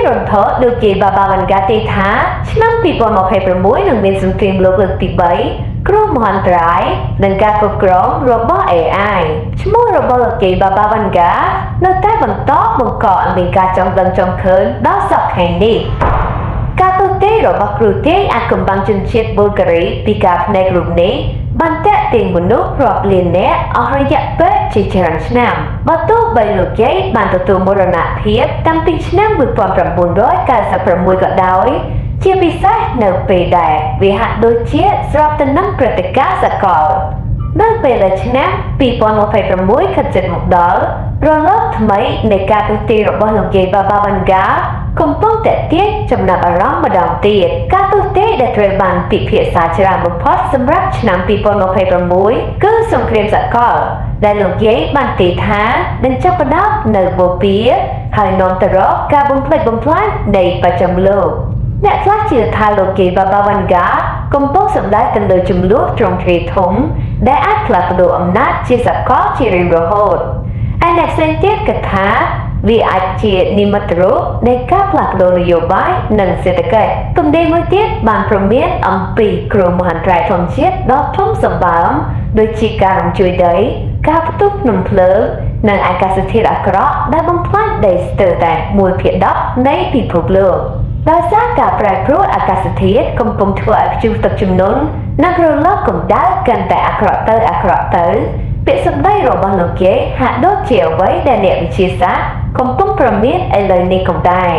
រន្ធត់លោកគេបាបាវ៉ាន់កាទេថាឆ្នាំ2026នឹងមានសង្គ្រាមលោកលើកទី3គ្រោះមហន្តរាយនិងការគ្រប់គ្រងរបស់ AI ឈ្មោះរបស់លោកគេបាបាវ៉ាន់កានៅតែបន្តបង្កឲ្យមានការចង់ដឹងចង់ឃើញដល់សប្តាហ៍នេះការទូទាយរបស់គ្រូទាយអាចកំបាំងជនជាតិប៊ុលហ្គារីពីការផ្នែករូបនេះបានតាក់ទាញមនុស្សរាប់លាននាក់អស់រយៈពេលជាច្រើនឆ្នាំបើទោះបីលោកយាយបានទទួលមរណភាពតាំងពីឆ្នាំ1996ក៏ដោយជាពិសេសនៅពេលដែលវាហាក់ដូចជាស្របទៅនឹងព្រឹត្តិការណ៍សកលនៅពេលដែលឆ្នាំ2026ខិតជិតមកដល់រលកថ្មីនៃការទូទាយរបស់លោកយាយបាបាវ៉ាន់កាកំពុងតែទាញចំណាប់អារម្មណ៍ម្ដងទៀតការទូទាយដែលត្រូវបានពិភាក្សាច្រើនបំផុតសម្រាប់ឆ្នាំ2026គឺសង្គ្រាមសកលដែលលោកយាយបានទាយថានឹងចាប់ផ្ដើមនៅបូព៌ាហើយនាំទៅរកការបំផ្លិចបំផ្លាញនៃបច្ចឹមលោកអ្នកខ្លះជឿថាលោកយាយបាបាវ៉ាន់កាកំពុងសម្ដែងទៅលើចំនួនទ្រង់ទ្រាយធំដែលអាចផ្លាស់ប្ដូរអំណាចជាសកលជារៀងរហូតហើយអ្នកផ្សេងទៀតគិតថាវាអាចជានិមិត្តរូបនៃការផ្លាស់ប្ដូរនយោបាយនិងសេដ្ឋកិច្ចទន្ទេមួយទៀតបានព្រមានអំពីគ្រោះមហន្តរាយធម្មជាតិដ៏ធំសម្បើមដូចជាការរំជួយដីការផ្ទុះភ្នំភ្លើងនិងអាកាសធាតុអាក្រក់ដែលបំផ្លាញដីស្ទើរតែ1/10នៃពិភពលោកដោយសារការប្រែប្រួលអាកាសធាតុកំពុងធ្វើឲ្យព្យុះទឹកជំនន់និងរលកកម្ដៅកាន់តែអាក្រក់ទៅពាក្យសម្ដីរបស់លោកយាយហាក់ដូចជាអ្វីដែលអ្នកវិទ្យាសាស្ត្រកំពុងប្រមានឥឡូវនេះក៏ដែរ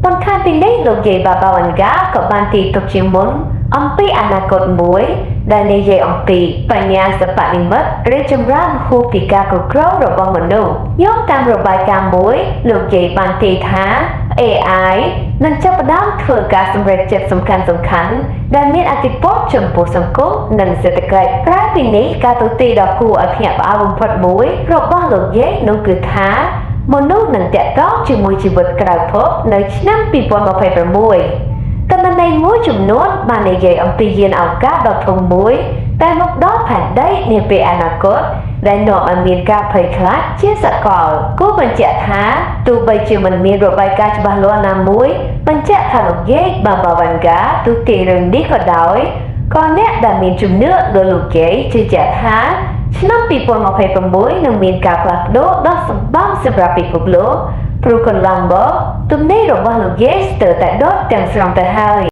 បន្ថែមពីនេះលោកយាយបាបាវ៉ាន់កាក៏បានទាយទុកជាមុនអំពីអនាគតមួយដែលនិយាយអំពីបញ្ញាសិប្បនិម្មិតឬចម្រើនហួសពីការគ្រប់គ្រងរបស់មនុស្សយោងតាមរបាយការណ៍មួយលោកយាយបានទាយថា AI នឹងចាប់ផ្ដើមធ្វើការសម្រេចចិត្តសំខាន់ដែលមានឥទ្ធិពលចំពោះសង្គមនិងសេដ្ឋកិច្ចក្រៅពីនេះការទូទាយដ៏គួរឲ្យភ្ញាក់ផ្អើលបំផុតមួយរបស់លោកយាយនោះគឺថាមនុស្សនឹងតាក់ទងជាមួយជីវិតក្រៅភពនៅឆ្នាំ2026តន្ន័យមួយចំនួនបាននិយាយអំពីយានអវកាសដ៏ធំមួយតែមកដល់ផែនដីនាពេលអនាគតដែលនាំឲ្យមានការភ័យខ្លាចជាសកលគួរបញ្ជាក់ថាទោះបីជាមិនមានរបាយការណ៍ច្បាស់លាស់ណាមួយបញ្ជាក់ថាលោកយាយបាបាវ៉ាន់កាទូទាយរឿងនេះក៏ដោយក៏អ្នកដែលមានជំនឿលើលោកយាយជឿជាក់ថាឆ្នាំ2026នឹងមានការផ្លាស់ប្ដូរដ៏សម្បើមសម្រាប់ពិភពលោកព្រោះកន្លងមកទំនេររបស់លោកយាយស្ទើរតែដុតទាំងស្រុងទៅហើយ